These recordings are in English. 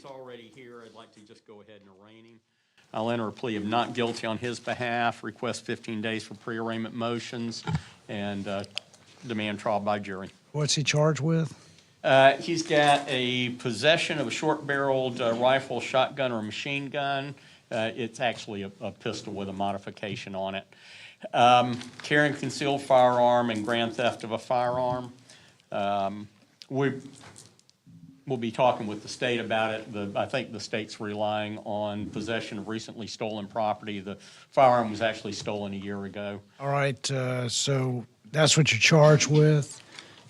he's already here, I'd like to just go ahead and arraign him. I'll enter a plea of not guilty on his behalf, request 15 days for pre-arraignment motions, and demand trial by jury. What's he charged with? He's got a possession of a short-barreled rifle, shotgun, or machine gun. It's actually a pistol with a modification on it. Carrying concealed firearm and grand theft of a firearm. We'll be talking with the state about it. I think the state's relying on possession of recently stolen property. The firearm was actually stolen a year ago. All right, so that's what you're charged with.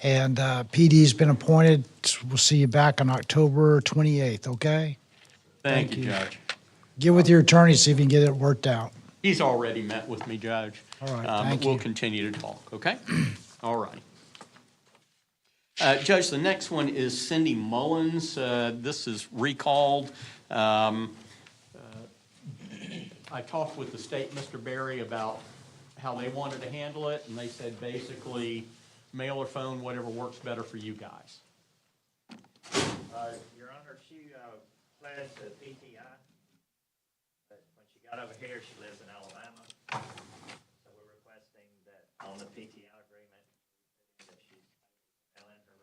And PD's been appointed. We'll see you back on October 28th, okay? Thank you, Judge. Get with your attorney, see if you can get it worked out. He's already met with me, Judge. All right, thank but we'll you. continue to talk, okay? All righty. Judge, the next one is Cindy Mullins. This is recalled. I talked with the state, Mr. Berry, about how they wanted to handle it, and they said basically mail or phone, whatever works better for you guys. Your Honor, she pled to PTI, but when she got over here, she lives in Alabama. So we're requesting that on the PTI agreement that she fill in her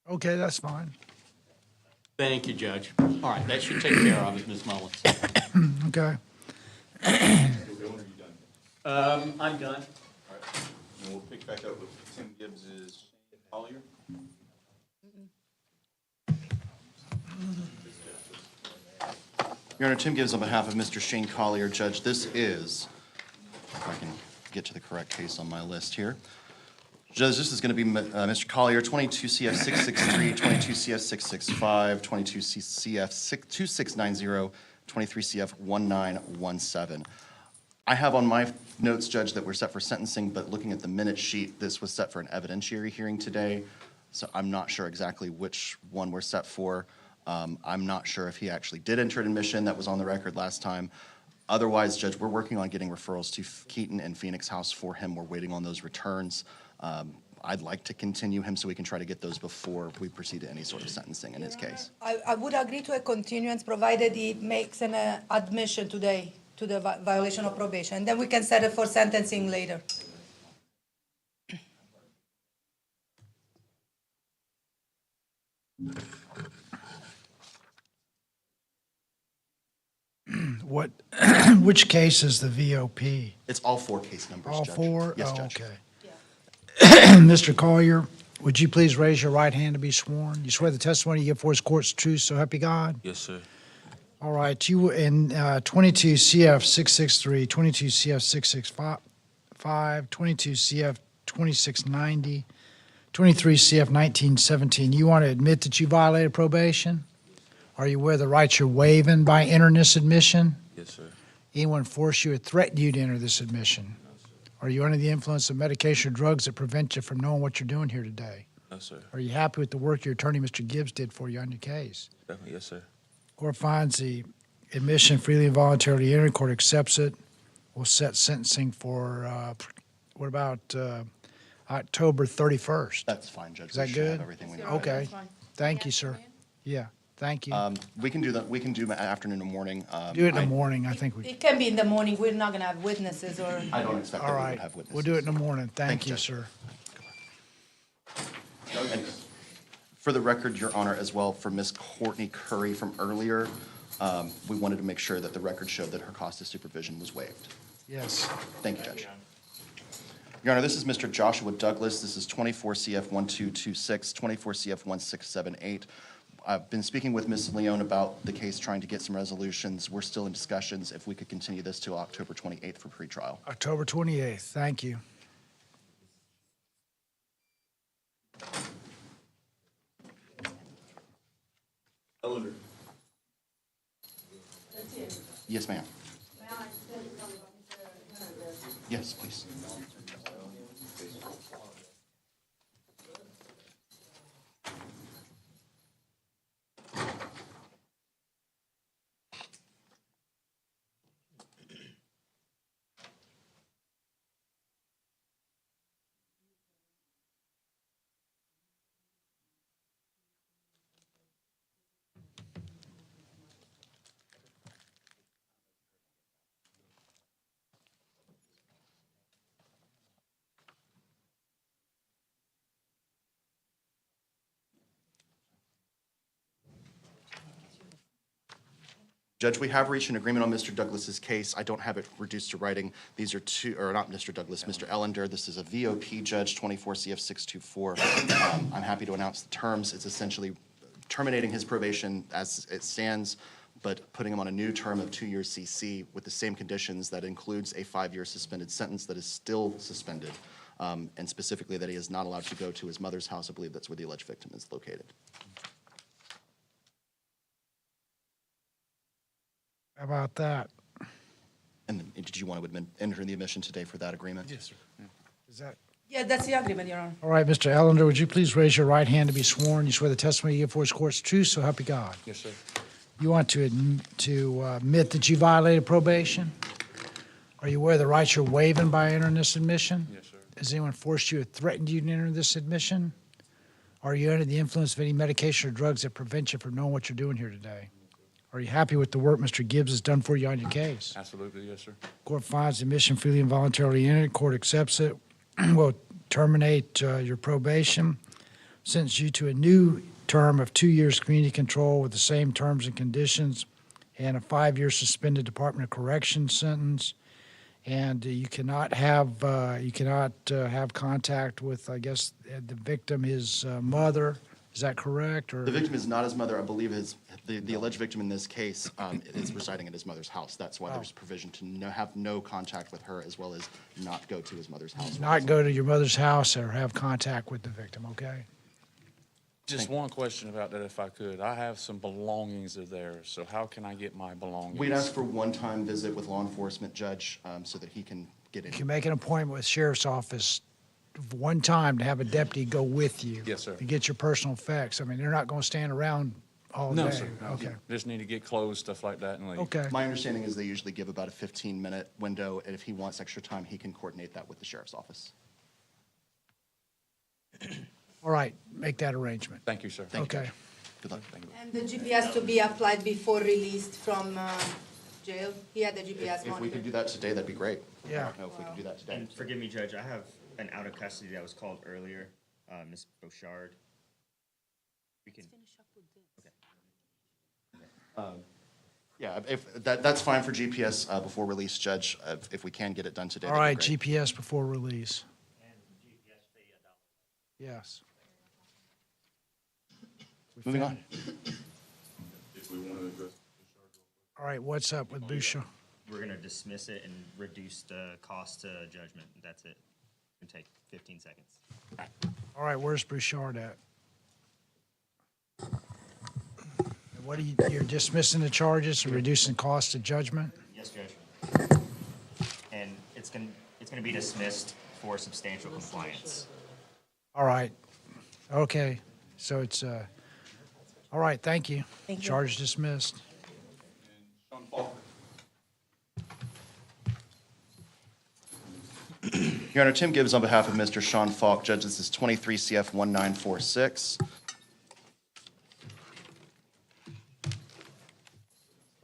report. Okay, that's fine. Thank you, Judge. All right, that should take care of it, Ms. Mullins. Okay. I'm done. All right, and we'll pick back up with Tim Gibbs's Collier. Your Honor, Tim Gibbs on behalf of Mr. Shane Collier. Judge, this is, if I can get to the correct case on my list here. Judge, this is going to be Mr. Collier, 22 CF 663, 22 CF 665, 22 CF 2690, 23 CF 1917. I have on my notes, Judge, that we're set for sentencing, but looking at the minute sheet, this was set for an evidentiary hearing today, so I'm not sure exactly which one we're set for. I'm not sure if he actually did enter an admission that was on the record last time. Otherwise, Judge, we're working on getting referrals to Keaton and Phoenix House for him. We're waiting on those returns. I'd like to continue him so we can try to get those before we proceed to any sort of sentencing in his case. I would agree to a continuance provided he makes an admission today to the violation of probation. Then we can set it for sentencing later. Which case is the VOP? It's all four case numbers, All Judge. four? Yes, Oh, Judge. okay. Mr. Collier, would you please raise your right hand to be sworn? You swear the testimony you give for his court's true, so help you God? Yes, sir. All right, you in 22 CF 663, 22 CF 665, 22 CF 2690, 23 CF 1917, you want to admit that you violated probation? Are you aware of the rights you're waiving by entering this admission? Yes, sir. Anyone force you or threaten you to enter this admission? Are you under the influence of medication or drugs that prevent you from knowing what you're doing here today? No, sir. Are you happy with the work your attorney, Mr. Gibbs, did for you on your case? Definitely, yes, sir. Court finds the admission freely and voluntarily entered. Court accepts it. We'll set sentencing for, what about October 31st? That's fine, Judge. Is that We should have good? everything we need. Okay. Thank you, sir. Yeah, thank you. We can do that. We can do afternoon and morning. Do it in the morning, I think we, It can be in the morning. We're not gonna have witnesses or. I don't expect all that we right. would have witnesses. We'll do it in the morning. Thank Thank you, you, Judge. sir. And for the record, Your Honor, as well, for Ms. Courtney Curry from earlier, we wanted to make sure that the record showed that her cost of supervision was waived. Yes. Thank you, Judge. Your Honor, this is Mr. Joshua Douglas. This is 24 CF 1226, 24 CF 1678. I've been speaking with Ms. Leone about the case, trying to get some resolutions. We're still in discussions if we could continue this to October 28th for pretrial. October 28th. Thank you. Elder. Yes, ma'am. Yes, please. Judge, we have reached an agreement on Mr. Douglas's case. I don't have it reduced to writing. These are two, or not Mr. Douglas, Mr. Ellender. This is a VOP judge, 24 CF 624. I'm happy to announce the terms. It's essentially terminating his probation as it stands, but putting him on a new term of 2 years CC with the same conditions that includes a 5-year suspended sentence that is still suspended, and specifically that he is not allowed to go to his mother's house. I believe that's where the alleged victim is located. How about that? And then, did you want to enter the admission today for that agreement? Yes, sir. Yeah. Is that? Yeah, that's the agreement, Your Honor. All right, Mr. Ellender, would you please raise your right hand to be sworn? You swear the testimony you give before this court is true, so help you God. Yes, sir. You want to admit that you violated probation? Are you aware of the rights you're waiving by entering this admission? Yes, sir. Has anyone forced you or threatened you to enter this admission? Are you under the influence of any medication or drugs that prevent you from knowing what you're doing here today? Are you happy with the work Mr. Gibbs has done for you on your case? Absolutely, yes, sir. Court finds the admission freely and voluntarily entered. Court accepts it. Will terminate your probation, sentence you to a new term of 2 years community control with the same terms and conditions, and a 5-year suspended Department of Corrections sentence. And you cannot have contact with, I guess, the victim, his mother. Is that correct? Or The victim is not his mother. I believe the alleged victim in this case is residing at his mother's house. That's why there's provision to have no contact with her, as well as not go to his mother's house. not go to your mother's house or have contact with the victim? Okay. Just one question about that, if I could. I have some belongings there, so how can I get my belongings? We'd ask for a one-time visit with law enforcement, Judge, so that he can get in. You can make an appointment with sheriff's office one time to have a deputy go with you. Yes, sir. To get your personal effects. I mean, they're not going to stand around all day. No, sir. Okay. Just need to get clothes, stuff like that, and leave. Okay. My understanding is they usually give about a 15-minute window, and if he wants extra time, he can coordinate that with the sheriff's office. All right. Make that arrangement. Thank you, sir. Thank you, Okay. Judge. Good luck. Thank you. And the GPS to be applied before released from jail? He had the GPS If we monitor. could do that today, that'd be great. Yeah. I don't know if we could do that today. And forgive me, Judge, I have an out of custody that was called earlier, Ms. Bouchard. We can, Yeah, if that's fine for GPS before release, Judge. If we can get it done today, All that'd right. be great. GPS before release. and GPS fee $1. Yes. Moving on. All right. What's up with Boucher? We're gonna dismiss it and reduce the cost to judgment. That's it. It'll take 15 seconds. All right. Where's Bouchard at? And what are you're dismissing the charges and reducing cost of judgment? Yes, Judge. And it's gonna be dismissed for substantial compliance. All right. Okay. So it's, all right, thank you. Thank you. Charge dismissed. Your Honor, Tim Gibbs on behalf of Mr. Sean Falk. Judge, this is 23 CF 1946.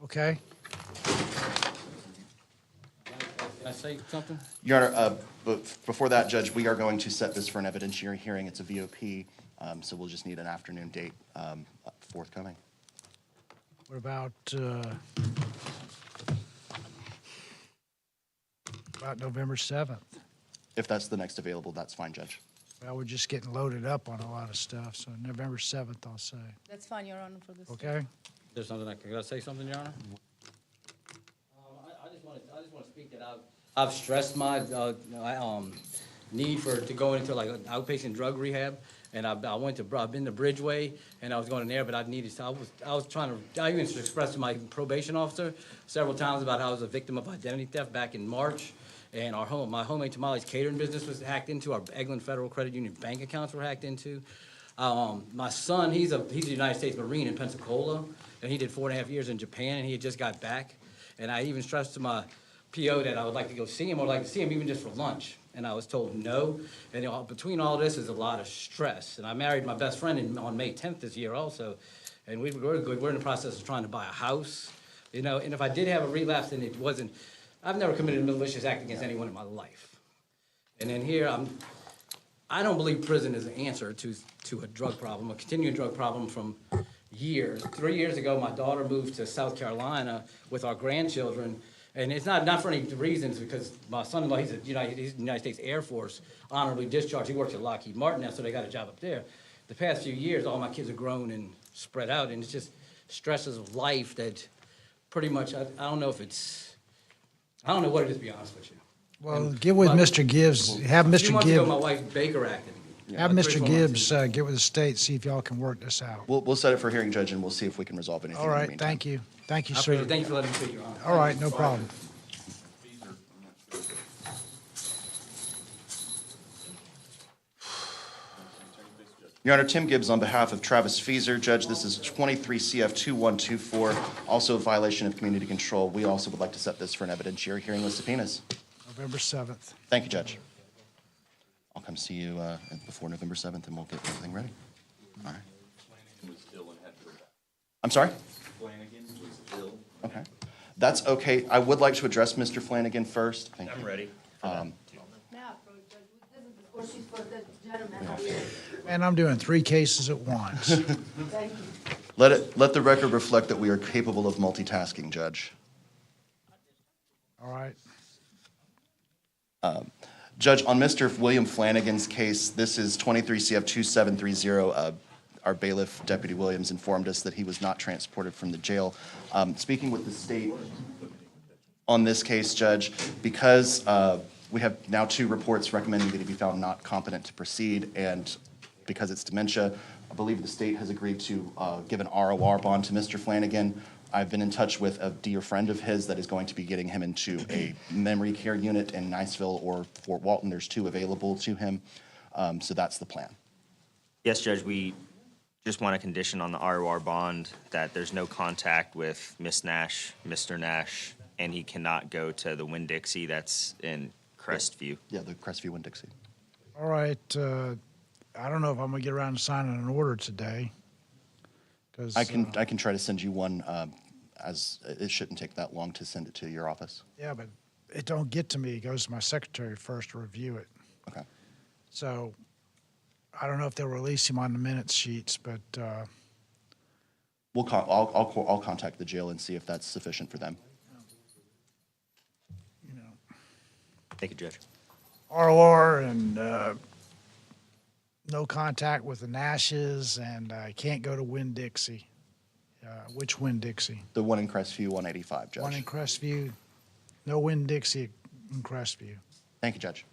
Okay. Can I say something? Your Honor, but before that, Judge, we are going to set this for an evidentiary hearing. It's a VOP, so we'll just need an afternoon date forthcoming. What about November 7th? If that's the next available, that's fine, Judge. Well, we're just getting loaded up on a lot of stuff, so November 7th, I'll say. That's fine, Your Honor, for this. Okay? There's something can I say something, Your Honor? I just want to speak that I've stressed my need to go into like an outpatient drug rehab, and I've been to Bridgeway, and I was going in there, but I even expressed to my probation officer several times about how I was a victim of identity theft back in March, and my homemade tamales catering business was hacked into, our Eglin Federal Credit Union bank accounts were hacked into. My son, he's a United States Marine in Pensacola, and he did 4.5 years in Japan, and he had just got back. And I even stressed to my PO that I would like to go see him, or like to see him even just for lunch. And I was told no. And between all this is a lot of stress. And I married my best friend on May 10th this year also. And we're in the process of trying to buy a house. And if I did have a relapse, then it wasn't, I've never committed a malicious act against anyone in my life. And then here, I don't believe prison is the answer to a drug problem, a continuing drug problem from, years. 3 years ago, my daughter moved to South Carolina with our grandchildren, and it's not for any reasons, because my son-in-law, he's in the United States Air Force, honorably discharged. He works at Lockheed Martin now, so they got a job up there. The past few years, all my kids are grown and spread out, and it's just stresses of life that pretty much, I don't know what it is, to be honest with you. Well, get with Mr. Gibbs, have A few Mr. months ago, Gibbs, my wife Baker acted. have 3 or Mr. 4 months Gibbs get with the state, see if y'all can work this out. We'll set it for hearing, Judge, and we'll see if we can resolve anything All in the right, meantime. thank you. Thank you, I appreciate sir. it. Thank you for letting me speak, Your Honor. All right, no problem. Your Honor, Tim Gibbs on behalf of Travis Feaser. Judge, this is 23 CF 2124, also a violation of community control. We also would like to set this for an evidentiary hearing with subpoenas. November 7th. Thank you, Judge. I'll come see you before November 7th, and we'll get everything ready. All right. I'm sorry? Flanagan was ill. Okay. That's okay. I would like to address Mr. Flanagan first. Thank you. I'm ready. And I'm doing 3 cases at once. Let the record reflect that we are capable of multitasking, Judge. All right. Judge, on Mr. William Flanagan's case, this is 23 CF 2730. Our bailiff, Deputy Williams, informed us that he was not transported from the jail. Speaking with the state on this case, Judge, because we have now 2 reports recommending that he be found not competent to proceed, and because it's dementia, I believe the state has agreed to give an ROR bond to Mr. Flanagan. I've been in touch with a dear friend of his that is going to be getting him into a memory care unit in Niceville or Fort Walton. There's 2 available to him, so that's the plan. Yes, Judge, we just want a condition on the ROR bond that there's no contact with Miss Nash, Mr. Nash, and he cannot go to the Winn-Dixie that's in Crestview. Yeah, the Crestview Winn-Dixie. All right. I don't know if I'm going to get around to signing an order today. 'Cause, I can try to send you one, as it shouldn't take that long to send it to your office. Yeah, but it don't get to me. It goes to my secretary first to review it. Okay. So I don't know if they'll release him on the minutes sheets, but I'll contact the jail and see if that's sufficient for them. you know, Thank you, Judge. ROR and no contact with the Nashes, and I can't go to Winn-Dixie. Which Winn-Dixie? The one in Crestview, 185, Judge. One in Crestview. No Winn-Dixie in Crestview. Thank you, Judge.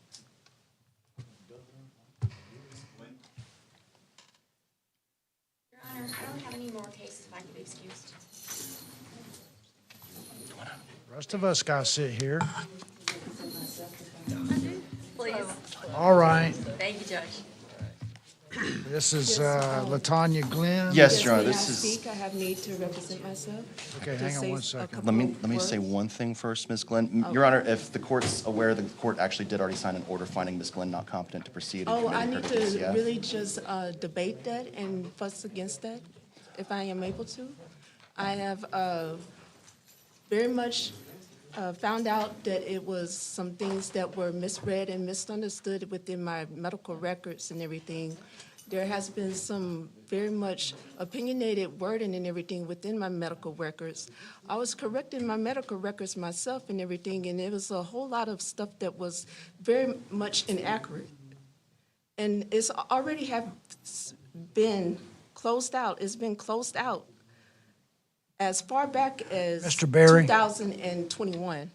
Your Honor, I don't have any more cases, if I can be excused. The rest of us got to sit here. Please. All right. Thank you, Judge. This is Latanya Glenn. Yes, Your Honor, May I this is, speak? I have need to represent myself. Okay, To hang on say one a second. couple let me say words. one thing first, Ms. Glenn. Your Honor, if the court's aware, the court actually did already sign an order finding Ms. Glenn not competent to proceed and Oh, I committing her need to to DCF. really just debate that and fuss against that, if I am able to. I have very much found out that it was some things that were misread and misunderstood within my medical records and everything. There has been some very much opinionated wording and everything within my medical records. I was correcting my medical records myself and everything, and it was a whole lot of stuff that was very much inaccurate. And it's already have been closed out. It's been closed out as far back as Mr. Berry? 2021.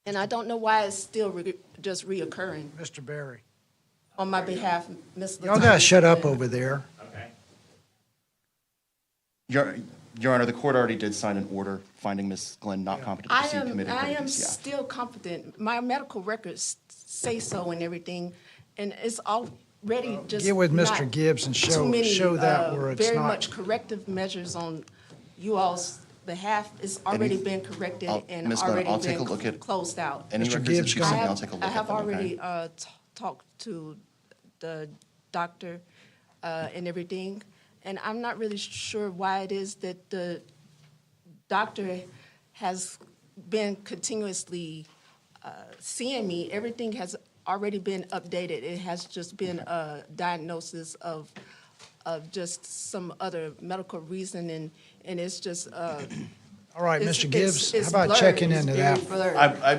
And I don't know why it's still just reoccurring. Mr. Berry. On my behalf, Ms. Y'all got to shut up Latanya. over there. Okay. Your Honor, the court already did sign an order finding Ms. Glenn not competent to I proceed, am, committing her I to am DCF. still competent. My medical records say so and everything, and it's already just Get with Mr. not Gibbs and too show many, that where it's very not. much corrective measures on you all's behalf. It's already been corrected and Ms. Glenn, already I'll take a been look at closed out. Any Mr. records Gibbs, that you go sent me, ahead. I'll take a look I at have them, okay? already talked to the doctor and everything, and I'm not really sure why it is that the doctor has been continuously seeing me. Everything has already been updated. It has just been a diagnosis of of just some other medical reason, and it's just, All right, It's- Mr. Gibbs, how it's about blurred. checking It's into very that?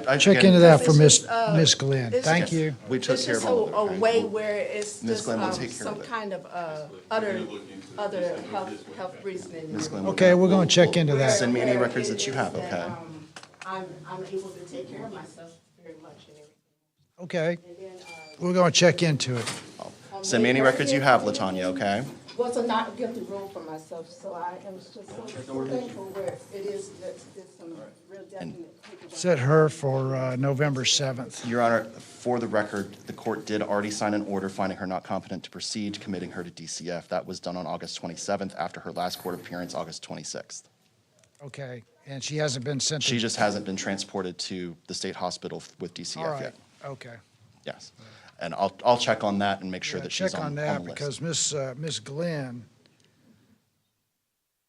blurred. Check again, into that for It's Miss just, Miss Glenn. it's Thank just- you. We took It's care of just all of it. a okay? way We'll- where it's Ms. just Glenn will take care of some it. kind of other health reasoning. Ms. Glenn will- Okay, we're going to check into that. Send me any Where records it that you is have, that, okay? I'm able to take care of myself very much and everything. Okay, And then, we're going to check into it. Send me any records you have, Latanya, okay? was a not guilty rule for myself, so I am just so thankful where it is, there's some real definite paperwork. Set her for November 7th. Your Honor, for the record, the court did already sign an order finding her not competent to proceed, committing her to DCF. That was done on August 27th after her last court appearance, August 26th. Okay, and she hasn't been sent to... She just hasn't been transported to the state hospital with All DCF right, yet. okay. Yes. And I'll check on that and make sure Yeah, that she's check on the that list. because Miss Glenn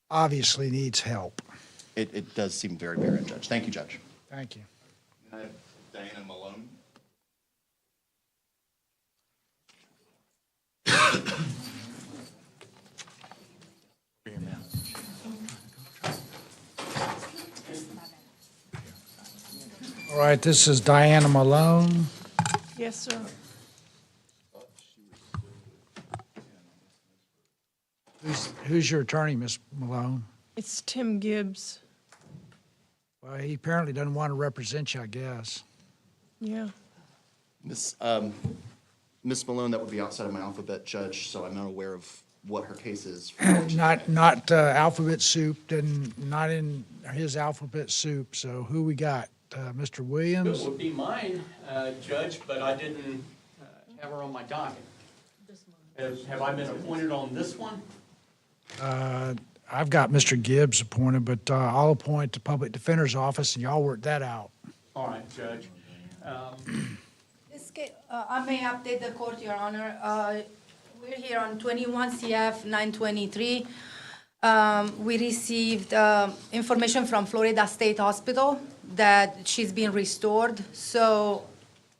obviously needs help. It does seem very, very urgent, Judge. Thank you, Judge. Thank you. Diana Malone. All right, this is Diana Malone. Yes, sir. Who's your attorney, Miss Malone? It's Tim Gibbs. Well, he apparently doesn't want to represent you, I guess. Yeah. Miss Malone, that would be outside of my alphabet, Judge, so I'm not aware of what her case is. Not alphabet soup, and not in his alphabet soup. So who we got? Mr. It Williams? would be mine, Judge, but I didn't have her on my docket. Have I been appointed on this one? I've got Mr. Gibbs appointed, but I'll appoint the public defender's office, and y'all work that out. All right, Judge. I may update the court, Your Honor. We're here on 21 CF 923. We received information from Florida State Hospital that she's been restored. So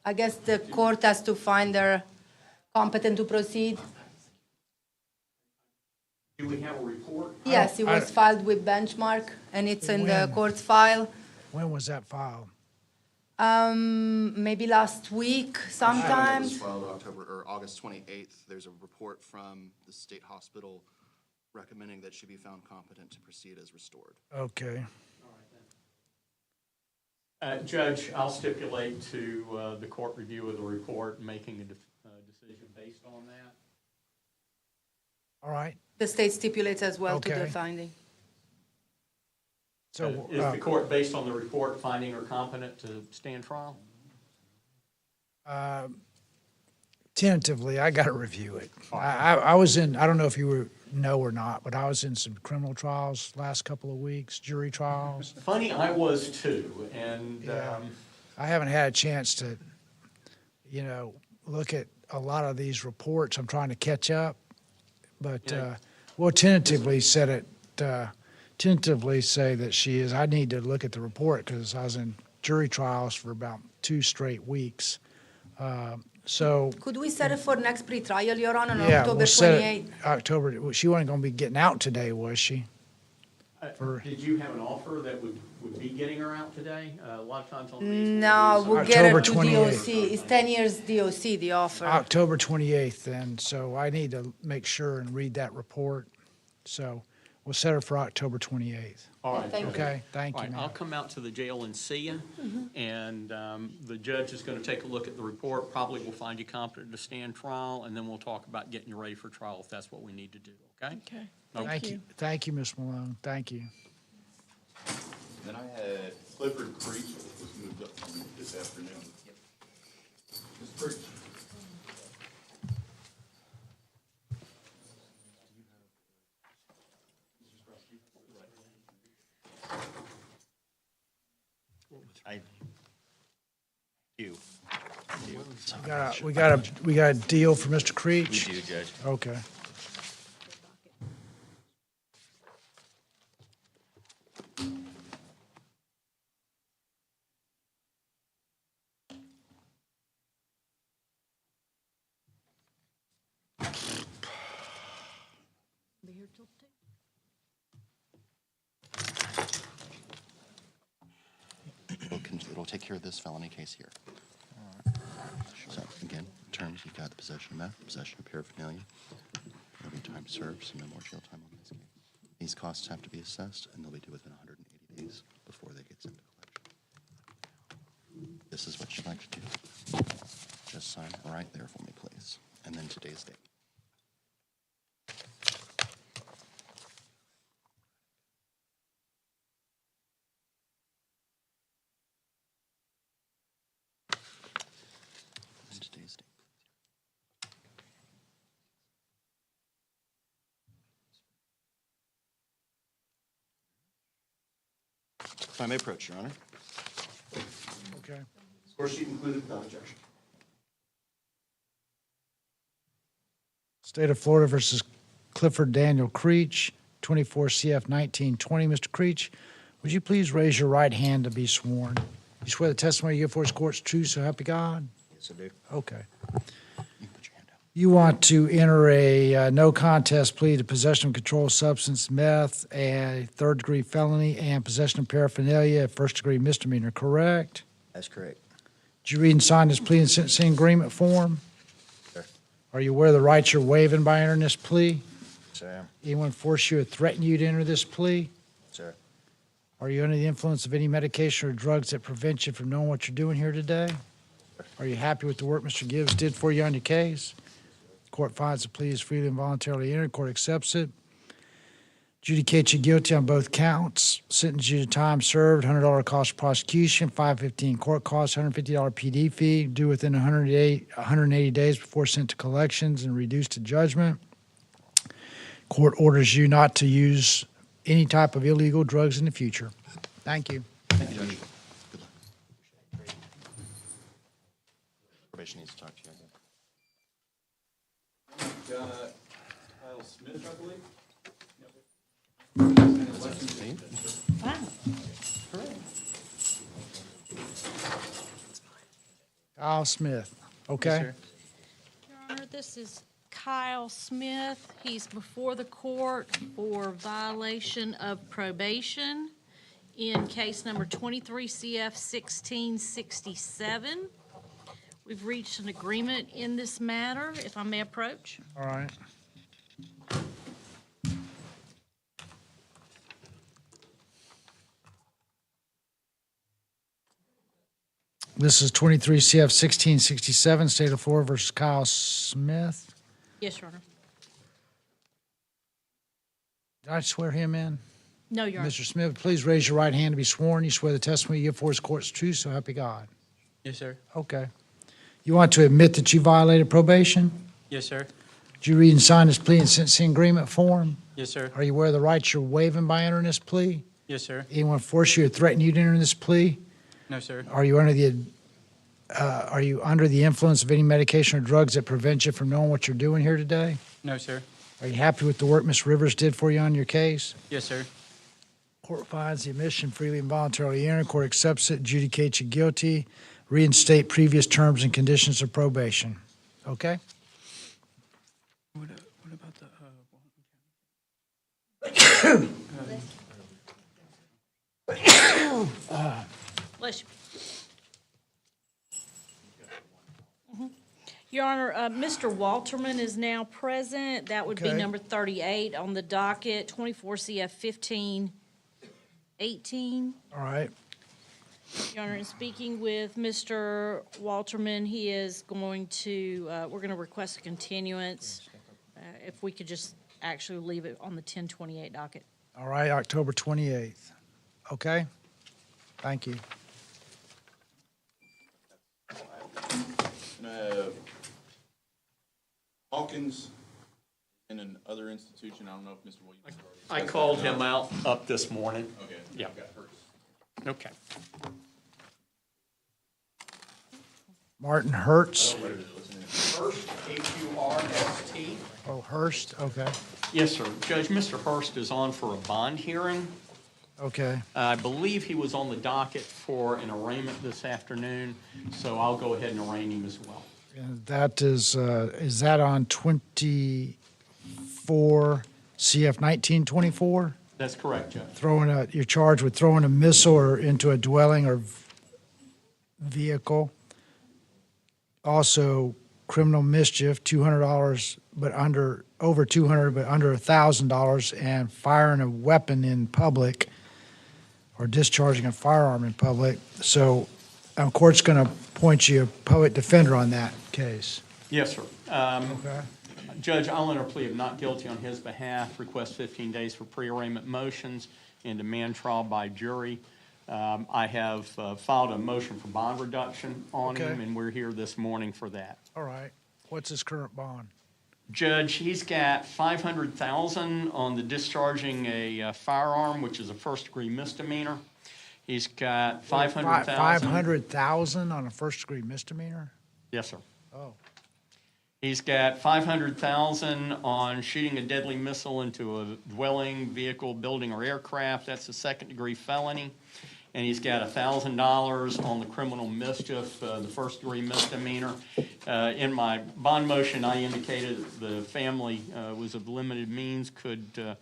I guess the court has to find her competent to proceed. Do we have a report? Yes, it was filed with Benchmark, and it's in the When? court's file. When was that filed? Maybe last week It was sometime. filed August 28th. There's a report from the state hospital recommending that she be found competent to proceed as restored. Okay. Judge, I'll stipulate to the court review of the report, and making a decision based on that. All right. The state stipulates as well to the Okay. finding. So Is the court, based on the report, finding her competent to stand trial? tentatively, I got to review it. I was in, I don't know if you know or not, but I was in some criminal trials last couple of weeks, jury trials. Funny, I was too, and Yeah. I haven't had a chance to, look at a lot of these reports. I'm trying to catch up, but Yeah. we'll tentatively say that she is. I need to look at the report because I was in jury trials for about 2 straight weeks. So, Could we set it for next pretrial, Your Honor, on yeah, October we'll set 28th? it October. She wasn't going to be getting out today, was she? For- did you have an offer that would be getting her out today? A lot of times on these. No, we'll get October her to 28th. DOC. It's 10 years DOC, the offer. October 28th, then, so I need to make sure and read that report. So we'll set her for October 28th. All right. Thank you. Okay, thank All you, right, I'll ma'am. come out to the jail and see you, and the judge is going to take a look at the report, probably will find you competent to stand trial, and then we'll talk about getting you ready for trial if that's what we need to do, okay? Okay. Thank you. Thank you, Ms. Malone. Thank you. Then I had Clifford Cree was moved up for me this afternoon. Ms. Cree. I do. We got a deal for Mr. We Creech? do, Judge. Okay. It'll take care of this felony case here. So again, in terms, you've got the possession of meth, possession of paraphernalia. There'll be time served, so no more jail time on this case. These costs have to be assessed, and they'll be due within 180 days before they get sent to collection. This is what you'd like to do. Just sign right there for me, please. And then today's date. And today's date. If I may approach, Your Honor. Okay. Score sheet included without objection. State of Florida versus Clifford Daniel Creech, 24 CF 1920. Mr. Creech, would you please raise your right hand to be sworn? You swear the testimony you give for this court is true, so help you God? Yes, I do. Okay. You can put your hand out. You want to enter a no contest plea to possession of controlled substance, meth, a third-degree felony, and possession of paraphernalia, a first-degree misdemeanor, correct? That's correct. Did you read and sign this plea and sentencing agreement form? Sir. Are you aware of the rights you're waiving by entering this plea? Sir. Anyone force you or threaten you to enter this plea? Sir. Are you under the influence of any medication or drugs that prevent you from knowing what you're doing here today? Are you happy with the work Mr. Gibbs did for you on your case? Court finds the plea is freely and voluntarily entered. Court accepts it. Adjudicate you guilty on both counts. Sentence you to time served, $100 cost of prosecution, $515 court costs, $150 PD fee, due within 180 days before sent to collections and reduced to judgment. Court orders you not to use any type of illegal drugs in the future. Thank you. Thank you, Judge. Good luck. Probation needs to talk to you again. Got Kyle Smith, I believe. Kyle Smith, okay? Your Honor, this is Kyle Smith. He's before the court for violation of probation in case number 23 CF 1667. We've reached an agreement in this matter, if I may approach. All right. This is 23 CF 1667, State of Florida versus Kyle Smith. Yes, Your Honor. Did I swear him in? No, Your Honor. Mr. Smith, please raise your right hand to be sworn. You swear the testimony you give for this court is true, so help you God. Yes, sir. Okay. You want to admit that you violated probation? Yes, sir. Did you read and sign this plea and sentencing agreement form? Yes, sir. Are you aware of the rights you're waiving by entering this plea? Yes, sir. Anyone force you or threaten you to enter this plea? No, sir. Are you under the influence of any medication or drugs that prevent you from knowing what you're doing here today? No, sir. Are you happy with the work Ms. Rivers did for you on your case? Yes, sir. Court finds the admission freely and voluntarily entered. Court accepts it, adjudicates you guilty, reinstate previous terms and conditions of probation. Okay? What about the, Bless you. Your Honor, Mr. Walterman is now present. That would be Okay. number 38 on the docket, 24 CF 1518. All right. Your Honor, in speaking with Mr. Walterman, he is going to, we're going to request a continuance. If we could just actually leave it on the 1028 docket. All right, October 28th. Okay? Thank you. And I have Hawkins in another institution. I don't know if Mr. Williams. I called him out up this morning. Okay. Yeah. Got Hurst. Okay. Martin Hertz. Hurst, H-U-R-S-T. Oh, Hurst, okay. Yes, sir. Judge, Mr. Hurst is on for a bond hearing. Okay. I believe he was on the docket for an arraignment this afternoon, so I'll go ahead and arraign him as well. And that is that on 24 CF 1924. That's correct, Judge. You're charged with throwing a missile or into a dwelling or vehicle. Also, criminal mischief, $200, but over $200, but under $1,000, and firing a weapon in public or discharging a firearm in public. So, court's going to appoint you a public defender on that case. Yes, sir. Okay. Judge, I'll enter a plea of not guilty on his behalf, request 15 days for pre-arraignment motions, and demand trial by jury. I have filed a motion for bond reduction on him, Okay. and we're here this morning for that. All right. What's his current bond? Judge, he's got $500,000 on the discharging a firearm, which is a first-degree misdemeanor. He's got $500,000. $500,000 on a first-degree misdemeanor? Yes, sir. Oh. He's got $500,000 on shooting a deadly missile into a dwelling, vehicle, building, or aircraft. That's a second-degree felony. And he's got $1,000 on the criminal mischief, the first-degree misdemeanor. In my bond motion, I indicated that the family was of limited means, could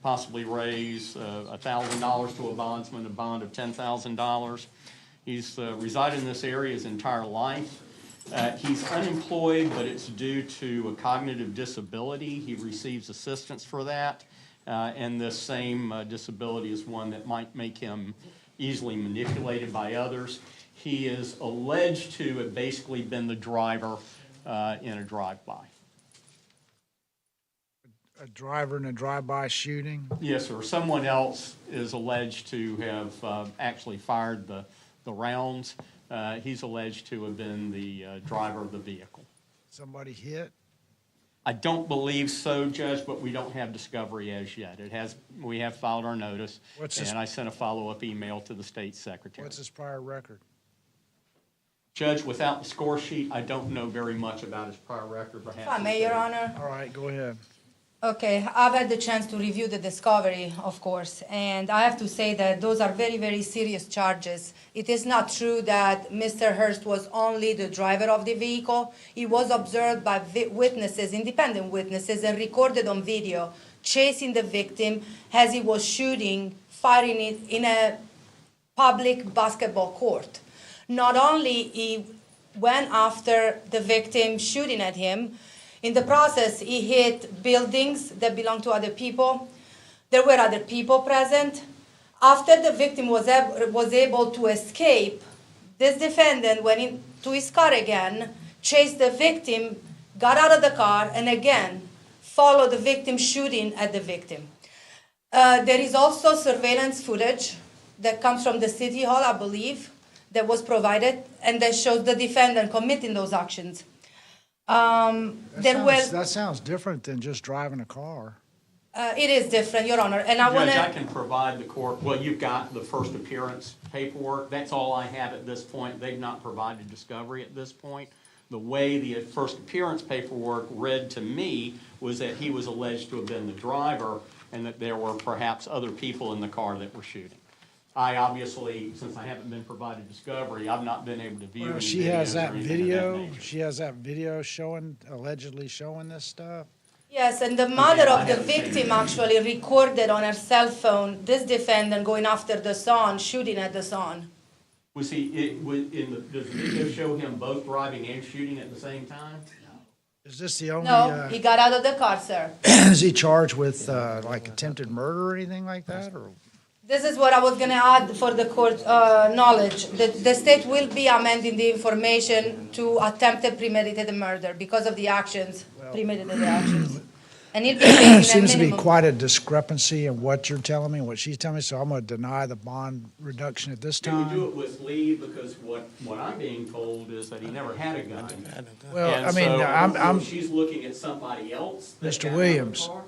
possibly raise $1,000 to a bondsman, a bond of $10,000. He's resided in this area his entire life. He's unemployed, but it's due to a cognitive disability. He receives assistance for that. And this same disability is one that might make him easily manipulated by others. He is alleged to have basically been the driver in a drive-by. A driver in a drive-by shooting? Yes, sir. Someone else is alleged to have actually fired the rounds. He's alleged to have been the driver of the vehicle. Somebody hit? I don't believe so, Judge, but we don't have discovery as yet. We have filed our notice, and I sent a follow-up email to the state secretary. What's his prior record? Judge, without the score sheet, I don't know very much about his prior record. If I may, Your Honor. All right, go ahead. Okay, I've had the chance to review the discovery, of course, and I have to say that those are very, very serious charges. It is not true that Mr. Hurst was only the driver of the vehicle. He was observed by witnesses, independent witnesses, and recorded on video, chasing the victim as he was shooting, firing it in a public basketball court. Not only he went after the victim, shooting at him, in the process, he hit buildings that belonged to other people. There were other people present. After the victim was able to escape, this defendant went into his car again, chased the victim, got out of the car, and again followed the victim, shooting at the victim. There is also surveillance footage that comes from the city hall, I believe, that was provided, and that shows the defendant committing those actions. That sounds different than just driving a car. It is different, Your Honor, and I want Judge, I to... can provide the court, well, you've got the first appearance paperwork. That's all I have at this point. They've not provided discovery at this point. The way the first appearance paperwork read to me was that he was alleged to have been the driver and that there were perhaps other people in the car that were shooting. I obviously, since I haven't been provided discovery, I've not been able to view any She has videos that or anything of that video. nature. She has that video allegedly showing this stuff. Yes, and the mother I of the haven't seen victim it. actually recorded on her cell phone this defendant going after the son, shooting at the son. Was he, does the video show him both driving and shooting at the same time? Is this the only, No, he got out of the car, sir. is he charged with like attempted murder or anything like that? Or This is what I was going to add for the court knowledge. The state will be amending the information to attempted premeditated murder because of the actions, premeditated actions. And it'll be there based on a seems to be minimum. quite a discrepancy in what you're telling me and what she's telling me, so I'm going to deny the bond reduction at this Can we do time. it with Lee, because what I'm being told is that he never had a gun. Well, And I mean, so I'm, she's looking at somebody else. that Mr. got out of the Williams. car.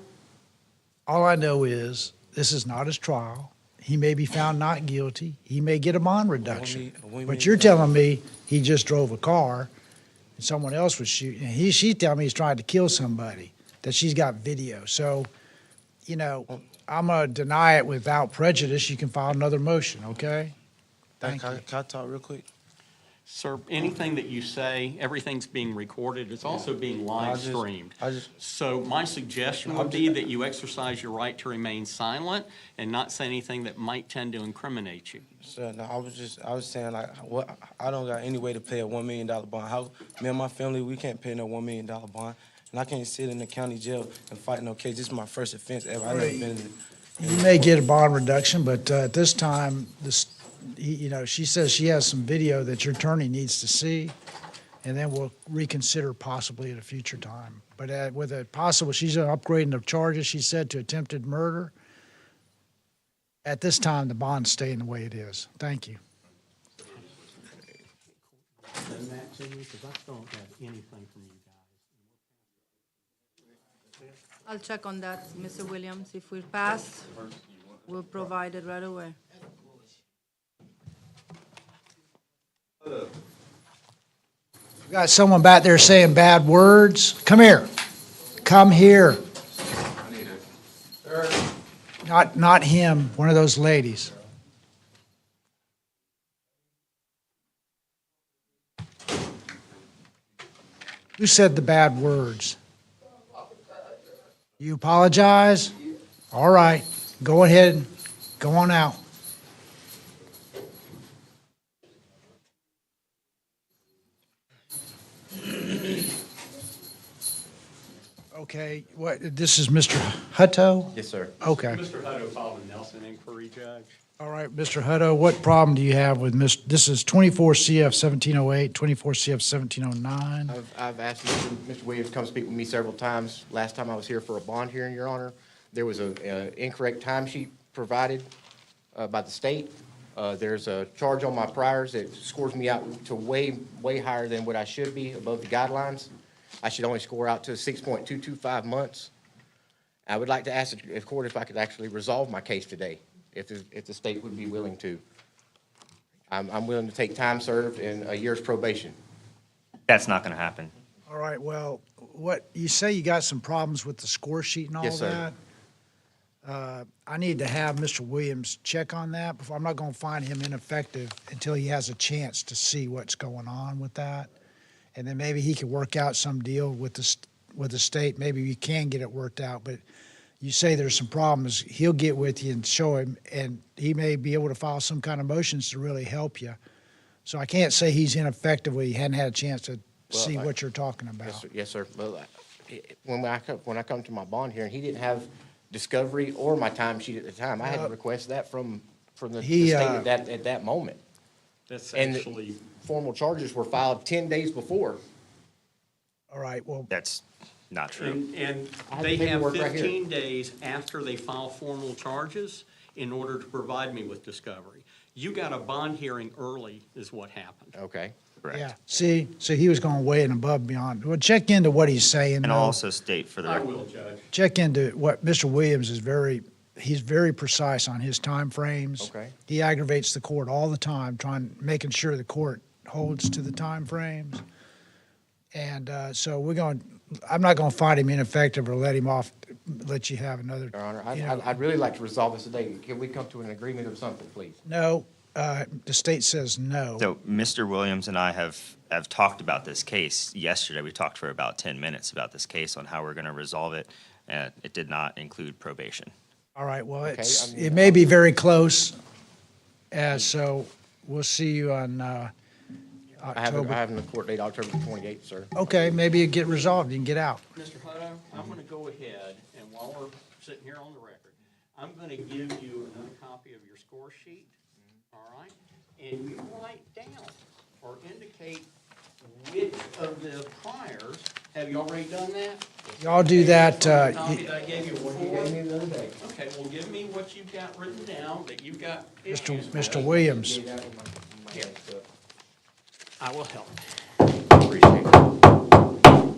all I know is this is not his trial. He may be found not guilty. He may get a bond reduction. But you're telling me he just drove a car and someone else was shooting. And she's telling me he's trying to kill somebody, that she's got video. So, you know, I'm going to deny it without prejudice. You can file another motion, okay? Thank you. Can I talk real quick? Sir, anything that you say, everything's being recorded. It's also being live streamed. So my suggestion would be that you exercise your right to remain silent and not say anything that might tend to incriminate you. Sir, no, I was saying, like, what, I don't got any way to pay a $1 million bond. How, me and my family, we can't pay no $1 million bond. And I can't sit in the county jail and fight no case. This is my first offense ever. I've never been in. You may get a bond reduction, but at this time, she says she has some video that your attorney needs to see, and then we'll reconsider possibly at a future time. But with a possible, she's upgrading the charges, she said, to attempted murder. At this time, the bond's staying the way it is. Thank you. Send that to me, because I don't have anything from you guys. I'll check on that, Mr. Williams. If we pass, we'll provide it right away. Got someone back there saying bad words. Come here. Come here. Not him, one of those ladies. Who said the bad words? You apologize? All right. Go ahead. Go on out. Okay, this is Mr. Hutto? Yes, sir. Okay. Mr. Hutto filed a Nelson inquiry, Judge. All right, Mr. Hutto, what problem do you have with this is 24 CF 1708, 24 CF 1709? I've asked Mr. Williams to come speak with me several times. Last time I was here for a bond hearing, Your Honor, there was an incorrect timesheet provided by the state. There's a charge on my priors that scores me out to way higher than what I should be, above the guidelines. I should only score out to 6.225 months. I would like to ask the court if I could actually resolve my case today, if the state would be willing to. I'm willing to take time served and a year's probation. That's not going to happen. All right, well, what you say you got some problems with the score sheet and all Yes, sir. that? I need to have Mr. Williams check on that before. I'm not going to find him ineffective until he has a chance to see what's going on with that. And then maybe he could work out some deal with the state. Maybe you can get it worked out, but you say there's some problems. He'll get with you and show him, and he may be able to file some kind of motions to really help you. So I can't say he's ineffective when he hadn't had a chance to see what you're talking about. Yes, sir. Well, when I come to my bond hearing, he didn't have discovery or my timesheet at the time. I had to request that from the state at that moment. That's And actually, formal charges were filed 10 days before. All right, well, That's not true. and I have they the have paperwork right here. 15 days after they file formal charges in order to provide me with discovery. You got a bond hearing early is what happened. Okay. Correct. yeah. See, so he was going way and above beyond. Well, check into what he's saying. And though. I'll also state for the I record. will, Judge. Check into what Mr. Williams is he's very precise on his time frames. Okay. He aggravates the court all the time, making sure the court holds to the time frames. And so I'm not going to find him ineffective or let you have another. Your Honor, you know. I'd really like to resolve this today. Can we come to an agreement of something, please? No, the state says no. So Mr. Williams and I have talked about this case yesterday. We talked for about 10 minutes about this case on how we're going to resolve it, and it did not include probation. All right, well, Okay, it may be very close. So we'll see you on I have October. a court date, October 28th, sir. Okay, maybe it get resolved, you can get out. Mr. Hutto, I'm going to go ahead, and while we're sitting here on the record, I'm going to give you another copy of your score sheet, all right? And you write down or indicate which of the priors, have you already done that? Y'all do that, The copy that I gave you before? Okay, well, give me what you've got written down that you've got issues with. Mr. Williams. Here. I will help. Appreciate it.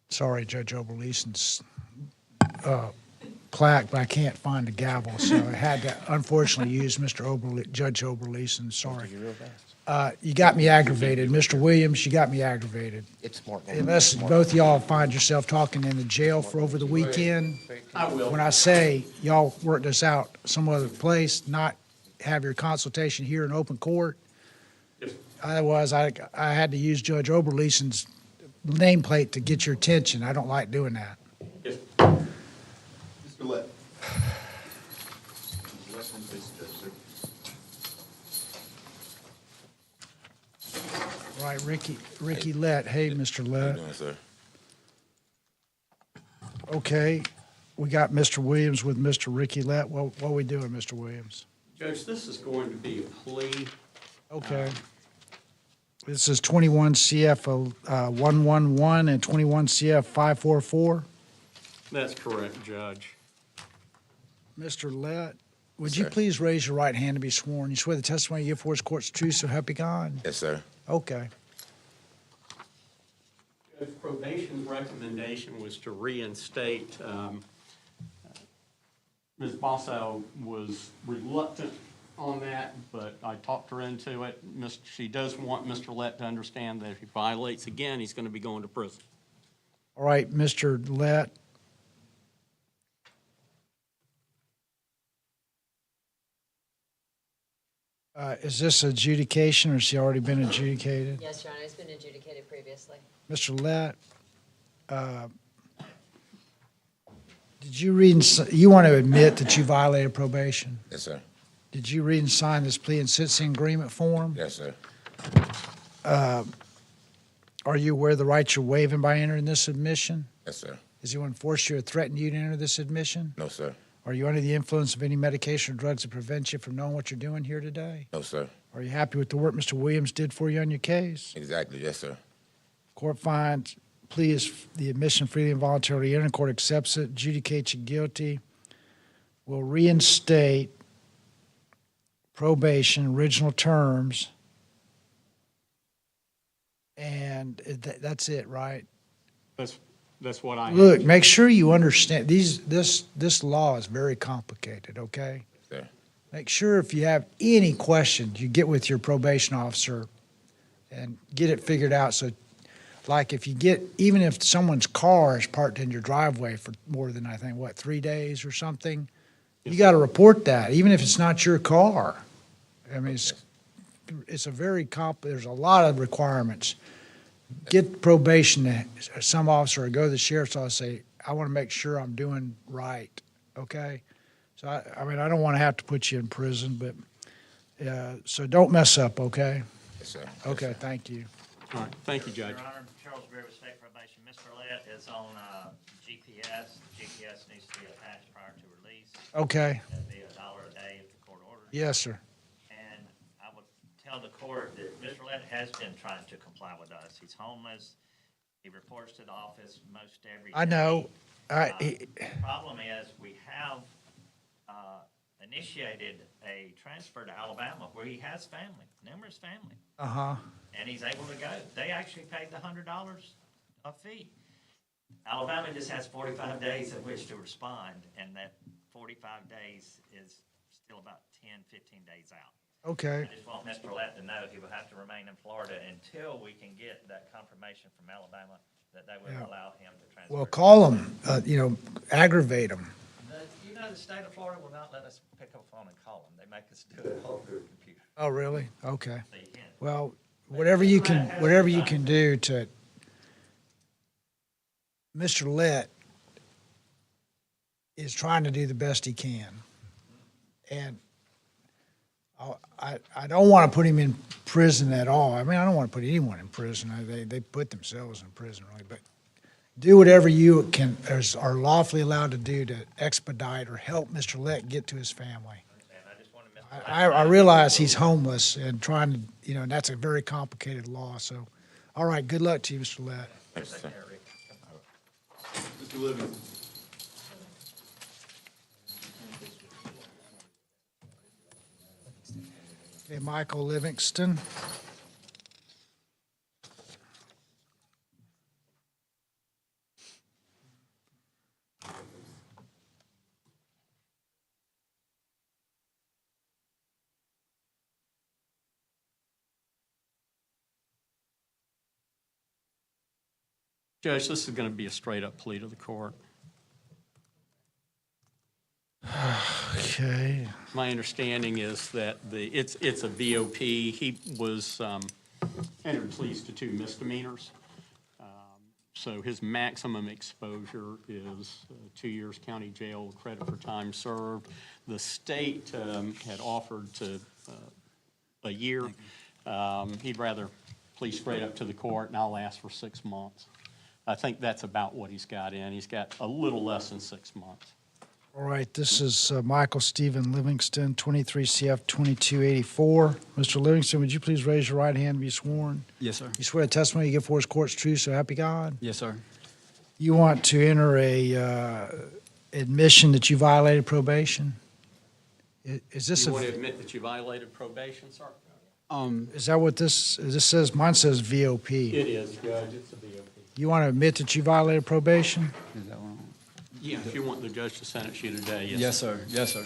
Sorry, Judge Oberleason's plaque, but I can't find the gavel, so I had to unfortunately use Judge Oberleason, sorry. You got me aggravated. Mr. Williams, you got me aggravated. It's smart. Unless both y'all find yourself talking in the jail for over the weekend. I will. When I say y'all work this out some other place, not have your consultation here in open court, Yes, I had to use Judge Oberleason's nameplate to get your attention. I don't like doing that. Yes. Mr. Lett. Mr. Lett, please, Judge, sir. Right, Ricky Lett. Hey, Mr. Lett. doing, sir? Okay, we got Mr. Williams with Mr. Ricky Lett. What are we doing, Mr. Williams? Judge, this is going to be a plea. Okay. This is 21 CF 111 and 21 CF 544. That's correct, Judge. Mr. Lett, would you Sir. please raise your right hand to be sworn? You swear the testimony you give for this court's true, so help you God? Yes, sir. Okay. Judge, probation's recommendation was to reinstate. Ms. Bosso was reluctant on that, but I talked her into it. She does want Mr. Lett to understand that if he violates again, he's going to be going to prison. All right, Mr. Lett. Is this adjudication, or has she already been adjudicated? Yes, Your Honor, it's been adjudicated previously. Mr. Lett, did you read, you want to admit that you violated probation? Yes, sir. Did you read and sign this plea and sentencing agreement form? Yes, sir. Are you aware of the rights you're waiving by entering this admission? Yes, sir. Has anyone forced you or threatened you to enter this admission? No, sir. Are you under the influence of any medication or drugs that prevent you from knowing what you're doing here today? No, sir. Are you happy with the work Mr. Williams did for you on your case? Exactly. Yes, sir. Court finds plea is the admission freely and voluntarily entered. Court accepts it, adjudicates you guilty, will reinstate probation, original terms, and that's it, right? That's what I. Look, make sure you understand, this law is very complicated, okay? Sir. Make sure if you have any questions, you get with your probation officer and get it figured out. So, like if you get, even if someone's car is parked in your driveway for more than, I think, 3 days or something, you got to report that, even if it's not your car. I mean, it's a very there's a lot of requirements. Get probation to some officer or go to the sheriff's office and say, I want to make sure I'm doing right, okay? So, I mean, I don't want to have to put you in prison, but, so don't mess up, okay? Yes, sir. Okay, thank you. All right, thank you, Judge. Your Honor, Charles Greer, State Probation. Mr. Lett is on GPS. The GPS needs to be attached prior to release. Okay, That'd be $1 a day if the court orders. yes, sir. And I would tell the court that Mr. Lett has been trying to comply with us. He's homeless. He reports to the office most every day. I know. The problem is, we have initiated a transfer to Alabama where he has family, numerous family, Uh-huh. and he's able to go. They actually paid the $100 a fee. Alabama just has 45 days in which to respond, and that 45 days is still about 10, 15 days out. Okay. I just want Mr. Lett to know he will have to remain in Florida until we can get that confirmation from Alabama that they will Yeah. allow him to transfer. Well, call them, aggravate them. You know, the state of Florida will not let us pick up a phone and call them. They make us do it all through a computer. Oh, really? Okay. So you can't. Well, whatever you can do to, Mr. Lett is trying to do the best he can. And I don't want to put him in prison at all. I mean, I don't want to put anyone in prison. They put themselves in prison, really. But do whatever you are lawfully allowed to do to expedite or help Mr. Lett get to his family. I realize he's homeless and trying to, and that's a very complicated law. So, all right, good luck to you, Mr. Lett. Mr. Livingston. Okay, Michael Livingston. Judge, this is going to be a straight-up plea to the court. Okay. My understanding is that it's a VOP. He was entered pleas to 2 misdemeanors. So his maximum exposure is 2 years county jail, credit for time served. The state had offered to a year. He'd rather plead straight up to the court, and I'll ask for 6 months. I think that's about what he's got in. He's got a little less than 6 months. All right, this is Michael Stephen Livingston, 23 CF 2284. Mr. Livingston, would you please raise your right hand and be sworn? Yes, sir. You swear the testimony you give for his court's true, so help you God? Yes, sir. You want to enter a admission that you violated probation? Is this You want to admit that you violated probation, sir? is that what this says? Mine says VOP. It is, Judge. It's a VOP. You want to admit that you violated probation? Is that one? Yeah, if you want the judge to sentence you today, yes. Yes, sir. Yes, sir.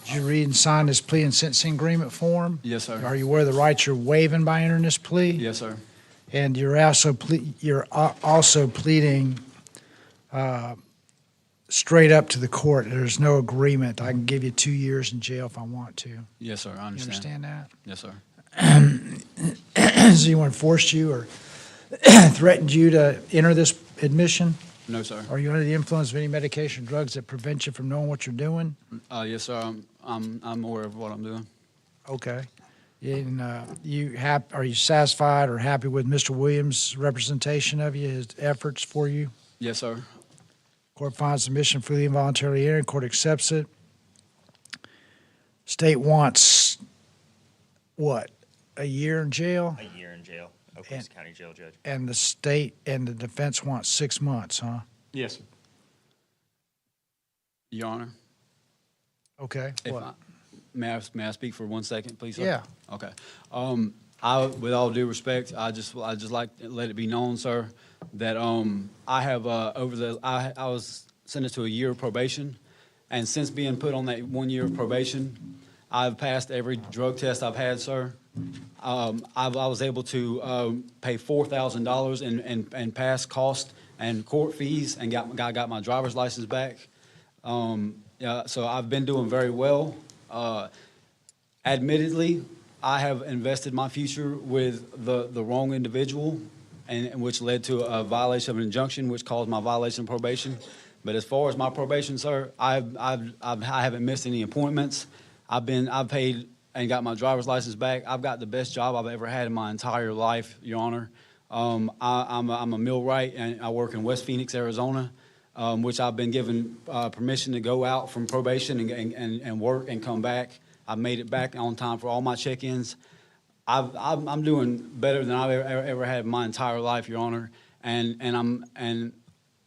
Did you read and sign this plea and sentencing agreement form? Yes, sir. Are you aware of the rights you're waiving by entering this plea? Yes, sir. And you're also pleading straight up to the court. There's no agreement. I can give you 2 years in jail if I want to. Yes, sir. I You understand. understand that? Yes, sir. Has anyone forced you or threatened you to enter this admission? No, sir. Are you under the influence of any medication or drugs that prevent you from knowing what you're doing? Yes, sir. I'm aware of what I'm doing. Okay. And are you satisfied or happy with Mr. Williams' representation of you, his efforts for you? Yes, sir. Court finds submission freely and voluntarily entered. Court accepts it. State wants what? A year in jail? A year in jail, Okaloosa County Jail, Judge. And the state and the defense wants 6 months, huh? Yes, sir. Your Honor. Okay. May I speak for 1 second, please, sir? Yeah. Okay. With all due respect, I just like to let it be known, sir, that I have I was sentenced to a year of probation, and since being put on that 1 year of probation, I've passed every drug test I've had, sir. I was able to pay $4,000 and pass cost and court fees, and got my driver's license back. So I've been doing very well. Admittedly, I have invested my future with the wrong individual, and which led to a violation of an injunction, which caused my violation of probation. But as far as my probation, sir, I haven't missed any appointments. I've paid and got my driver's license back. I've got the best job I've ever had in my entire life, Your Honor. I'm a millwright, and I work in West Phoenix, Arizona, which I've been given permission to go out from probation and work and come back. I've made it back on time for all my check-ins. I'm doing better than I've ever had in my entire life, Your Honor. And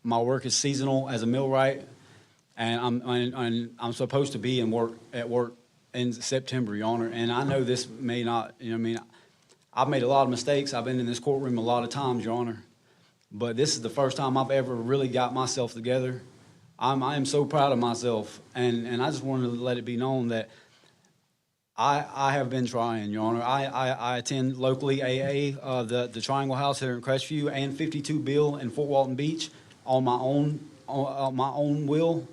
my work is seasonal as a millwright, and I'm supposed to be at work in September, Your Honor. And I know this may not, I've made a lot of mistakes. I've been in this courtroom a lot of times, Your Honor. But this is the first time I've ever really got myself together. I am so proud of myself, and I just wanted to let it be known that I have been trying, Your Honor. I attend locally AA, the Triangle House here in Crestview, and 52 Bill in Fort Walton Beach on my own will.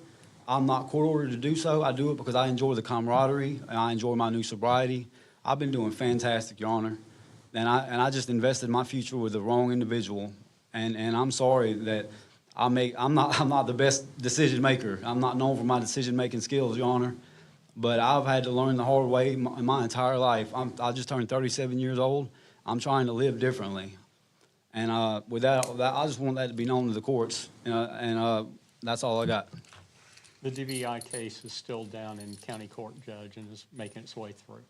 I'm not court ordered to do so. I do it because I enjoy the camaraderie and I enjoy my new sobriety. I've been doing fantastic, Your Honor, and I just invested my future with the wrong individual. And I'm sorry that I'm not the best decision maker. I'm not known for my decision making skills, Your Honor. But I've had to learn the hard way in my entire life. I just turned 37 years old. I'm trying to live differently. And with that, I just want that to be known to the courts. And that's all I got. The DVI case is still down in county court, Judge, and is making its way through.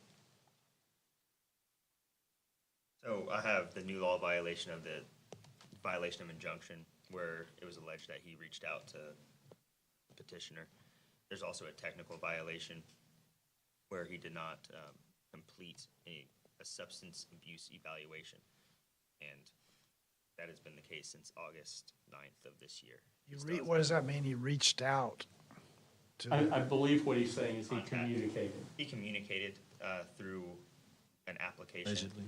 So I have the new law violation of the violation of injunction, where it was alleged that he reached out to the petitioner. There's also a technical violation where he did not complete a substance abuse evaluation, and that has been the case since August 9th of this year. What does that mean? He reached out to? I believe what he's saying is he communicated. He communicated through an application. Allegedly.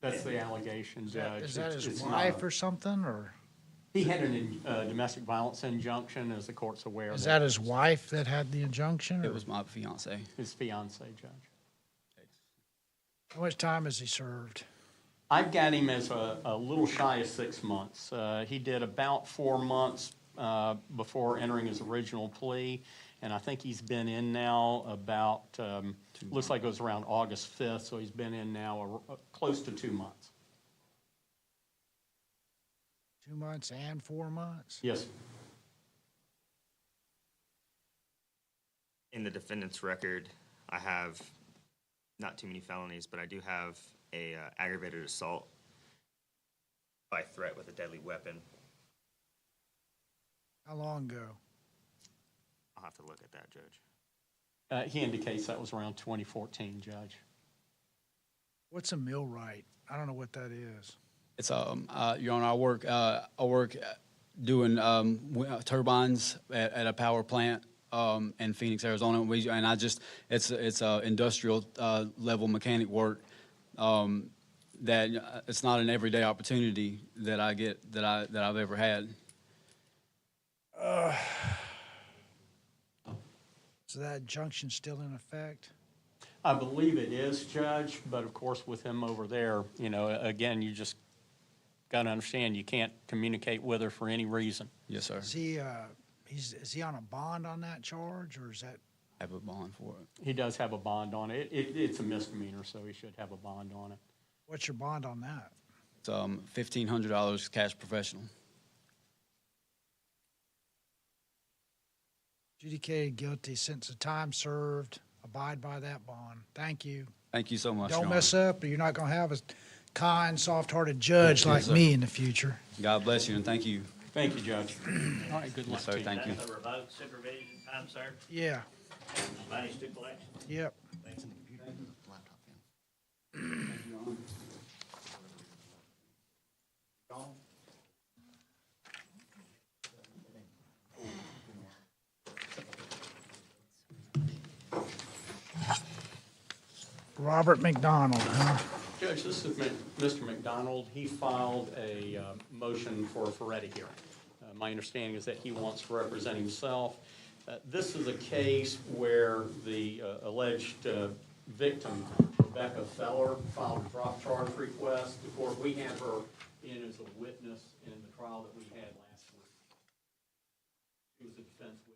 That's the allegation, Judge. Is that his It's wife not. or something, or? He had a domestic violence injunction, as the court's aware. Is that his wife that had the injunction? It was my fiance. His fiancee, Judge. How much time has he served? I've got him as a little shy of 6 months. He did about 4 months before entering his original plea, and I think he's been in now about, looks like it was around August 5th, so he's been in now close to 2 months. 2 months and 4 months? Yes. In the defendant's record, I have not too many felonies, but I do have a aggravated assault by threat with a deadly weapon. How long ago? I'll have to look at that, Judge. He indicates that was around 2014, Judge. What's a millwright? I don't know what that is. It's Your Honor, I work doing turbines at a power plant in Phoenix, Arizona. It's industrial level mechanic work. That it's not an everyday opportunity that I get that I've ever had. So that injunction's still in effect? I believe it is, Judge, but of course with him over there, again, you just got to understand you can't communicate with her for any reason. Yes, sir. Is he, is he on a bond on that charge, or is that? I have a bond for it. He does have a bond on it. It's a misdemeanor, so he should have a bond on it. What's your bond on that? It's $1,500 cash professional. Adjudicated guilty, sentence of time served, abide by that bond. Thank you. Thank you so much, Your Don't Honor. mess up, or you're not gonna have a kind, soft-hearted judge Yes, like sir. me in the future. God bless you, and thank you. Thank you, Judge. All right, good luck Yes, sir. to you. Thank you. That's a remote supervision, time served, Yeah, money's to collection. yep. Robert McDonald, huh? Judge, this is Mr. McDonald. He filed a motion for a Ferretti hearing. My understanding is that he wants to represent himself. This is a case where the alleged victim, Rebecca Feller, filed a drop charge request. Of course, we had her in as a witness in the trial that we had last week. She was a defense witness.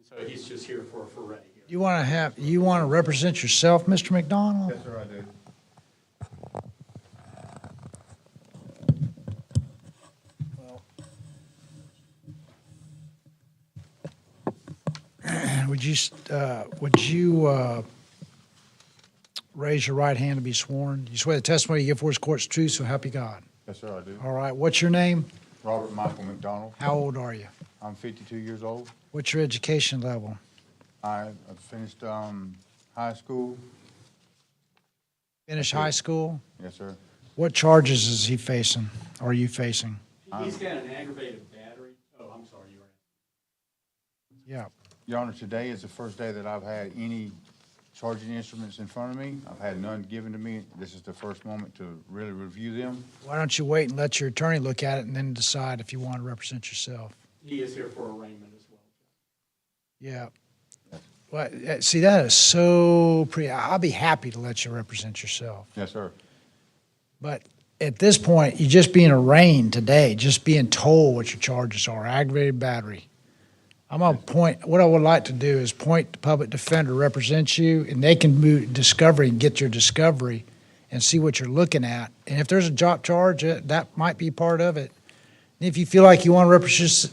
So he's just here for a Ferretti hearing. You want to represent yourself, Mr. McDonald? Yes, sir, I do. Would you raise your right hand to be sworn? You swear the testimony you give for this court's truth, so help you God. Yes, sir, I do. All right, what's your name? Robert Michael McDonald. How old are you? I'm 52 years old. What's your education level? I finished high school. Finished high school? Yes, sir. What charges is he facing, or are you facing? He's got an aggravated battery. Oh, I'm sorry, you were. Yeah. Your Honor, today is the first day that I've had any charging instruments in front of me. I've had none given to me. This is the first moment to really review them. Why don't you wait and let your attorney look at it and then decide if you want to represent yourself? He is here for arraignment as well. Yeah. Well, see, that is so I'll be happy to let you represent yourself. Yes, sir. But at this point, you're just being arraigned today, just being told what your charges are, aggravated battery. I'm going to point, what I would like to do is point the public defender to represent you, and they can move discovery and get your discovery and see what you're looking at. And if there's a drop charge, that might be part of it. And if you feel like you want to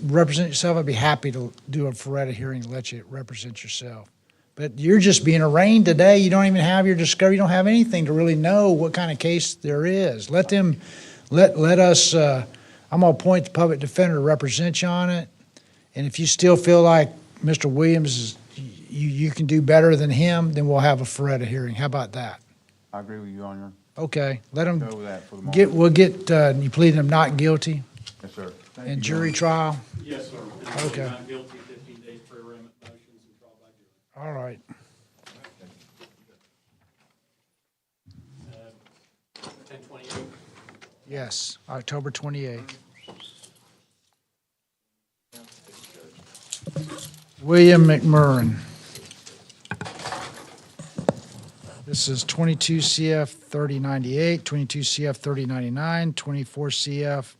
represent yourself, I'd be happy to do a Ferretti hearing and let you represent yourself. But you're just being arraigned today. You don't even have your discovery. You don't have anything to really know what kind of case there is. Let us, I'm going to point the public defender to represent you on it. And if you still feel like Mr. Williams, you can do better than him, then we'll have a Ferretti hearing. How about that? I agree with you, Your Honor. Okay, let him Go with that for the moment. we'll get, you plead him not guilty Yes, sir. Thank in you, jury Your trial? Yes, sir. Okay. Not guilty, 15 days pre-arraignment motions and trial by jury. All right. 10/28. Yes, October 28th. William McMurrin. This is 22 CF 3098, 22 CF 3099, 24 CF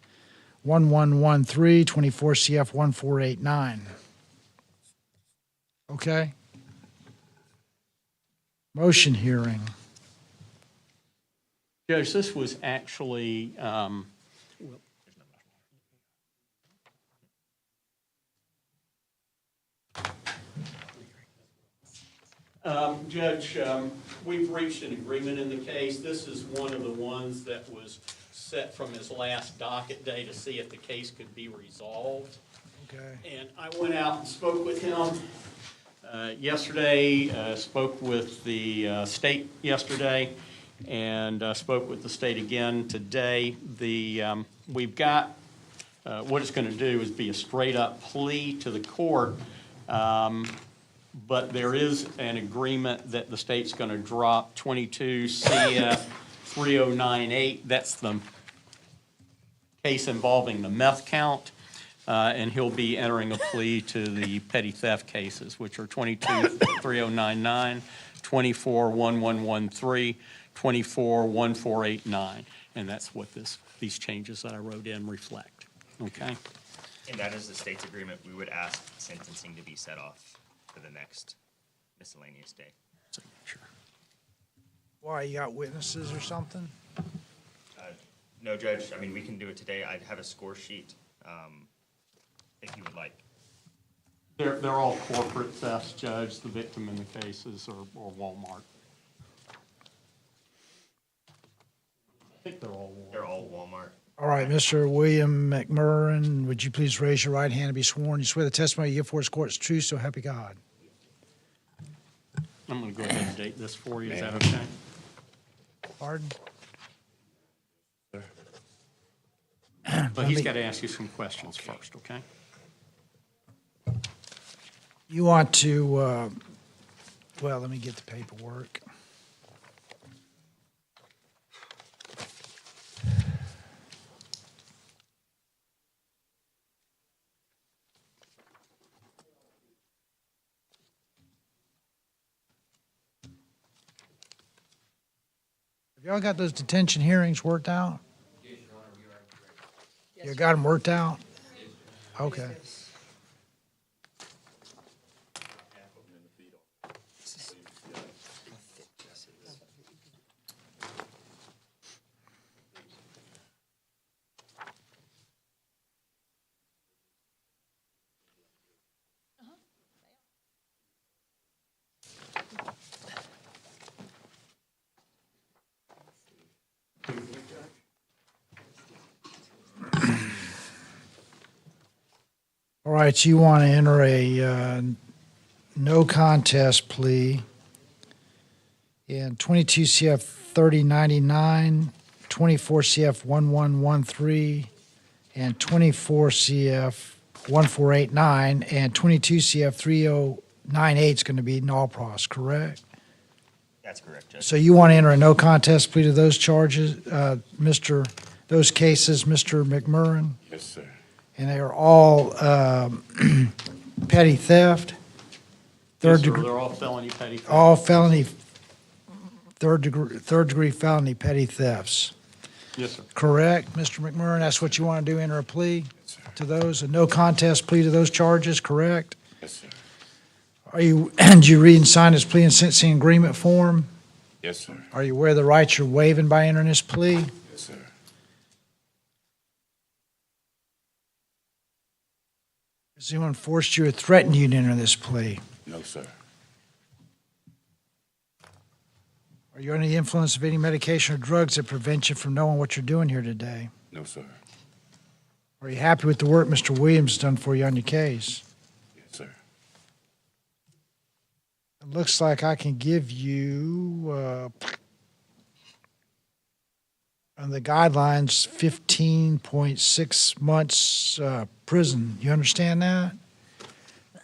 1113, 24 CF 1489. Okay? Motion hearing. Judge, this was actually, Judge, we've reached an agreement in the case. This is one of the ones that was set from his last docket day to see if the case could be resolved. Okay. And I went out and spoke with him yesterday, spoke with the state yesterday, and spoke with the state again today. We've got, what it's going to do is be a straight-up plea to the court, but there is an agreement that the state's going to drop 22 CF 3098. That's the case involving the meth count. And he'll be entering a plea to the petty theft cases, which are 22-3099, 24-1113, 24-1489. And that's what these changes that I wrote in reflect. Okay? And that is the state's agreement. We would ask sentencing to be set off for the next miscellaneous day. Sure. Why, you got witnesses or something? No, Judge, I mean, we can do it today. I have a score sheet, if you would like. They're all corporate thefts, Judge. The victim in the cases are Walmart. I think they're all Walmart. They're all Walmart. All right, Mr. William McMurrin, would you please raise your right hand and be sworn? You swear the testimony you give for this court is true, so help you God. I'm going to go ahead and date this for you. Is that okay? Pardon? But he's got to ask you some questions first, okay? You want to, well, let me get the paperwork. Have y'all got those detention hearings worked out? You got them worked out? Okay. All right, you want to enter a no contest plea in 22 CF 3099, 24 CF 1113, and 24 CF 1489, and 22 CF 3098 is going to be NALPROS, correct? That's correct, Judge. So you want to enter a no contest plea to those charges, those cases, Mr. McMurrin? Yes, sir. And they are all petty theft? Yes, sir, they're all felony petty theft. All felony, third degree felony petty thefts. Yes, sir. Correct, Mr. McMurrin? That's what you want to do, enter a plea to those, a no contest plea to those charges, correct? Yes, sir. Did you read and sign this plea and sentencing agreement form? Yes, sir. Are you aware of the rights you're waiving by entering this plea? Yes, sir. Has anyone forced you or threatened you to enter this plea? No, sir. Are you under the influence of any medication or drugs that prevent you from knowing what you're doing here today? No, sir. Are you happy with the work Mr. Williams has done for you on your case? Yes, sir. It looks like I can give you, on the guidelines, 15.6 months prison. You understand that?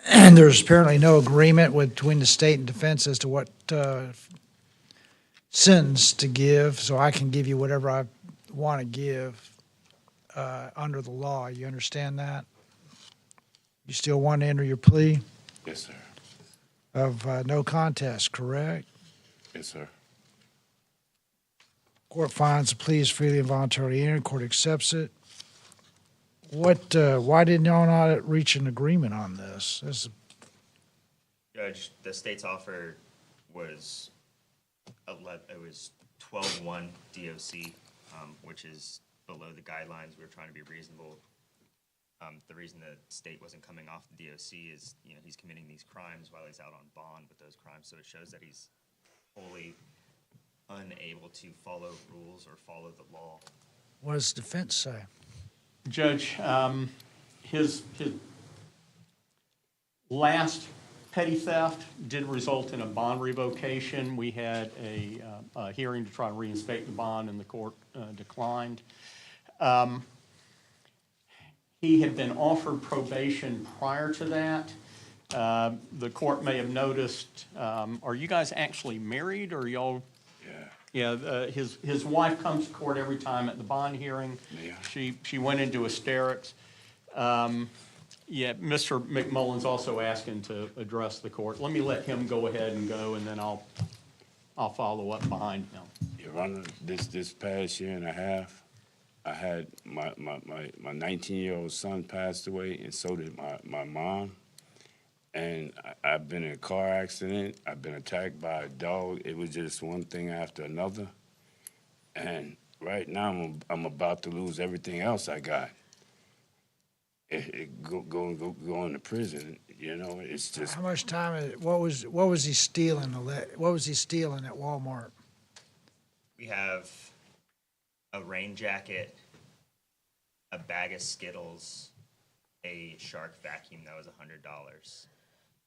And there's apparently no agreement between the state and defense as to what sentence to give, so I can give you whatever I want to give under the law. You understand that? You still want to enter your plea? Yes, sir. of no contest, correct? Yes, sir. Court finds the plea is freely and voluntarily entered. Court accepts it. Why didn't y'all not reach an agreement on this? Judge, the state's offer was it was 12-1 DOC, which is below the guidelines. We were trying to be reasonable. The reason the state wasn't coming off the DOC is, he's committing these crimes while he's out on bond with those crimes. So it shows that he's wholly unable to follow rules or follow the law. What does the defense say? Judge, his last petty theft did result in a bond revocation. We had a hearing to try to reinstate the bond, and the court declined. He had been offered probation prior to that. The court may have noticed, are you guys actually married, or y'all? Yeah, his wife comes to court every time at the bond hearing. Yeah. She went into hysterics. Yeah, Mr. McMullen's also asking to address the court. Let me let him go ahead and go, and then I'll follow up behind him. Your Honor, this past year and a half, I had my 19-year-old son passed away, and so did my mom. And I've been in a car accident. I've been attacked by a dog. It was just one thing after another. And right now, I'm about to lose everything else I got. Go into prison. It's just. How much time? What was he stealing? What was he stealing at Walmart? We have a rain jacket, a bag of Skittles, a shark vacuum that was $100.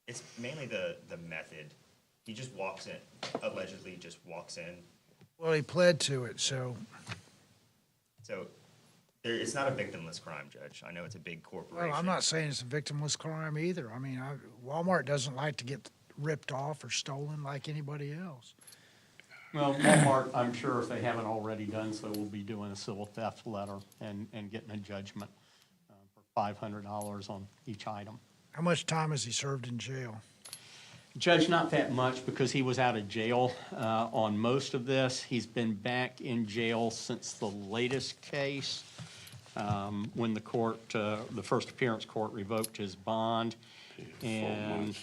It's mainly the method. He just walks in, allegedly just walks in. Well, he pled to it, so. So it's not a victimless crime, Judge. I know it's a big corporation. Well, I'm not saying it's a victimless crime either. I mean, Walmart doesn't like to get ripped off or stolen like anybody else. Well, Walmart, I'm sure if they haven't already done so, will be doing a civil theft letter and getting a judgment for $500 on each item. How much time has he served in jail? Judge, not that much, because he was out of jail on most of this. He's been back in jail since the latest case, when the court, the first appearance court revoked his bond. And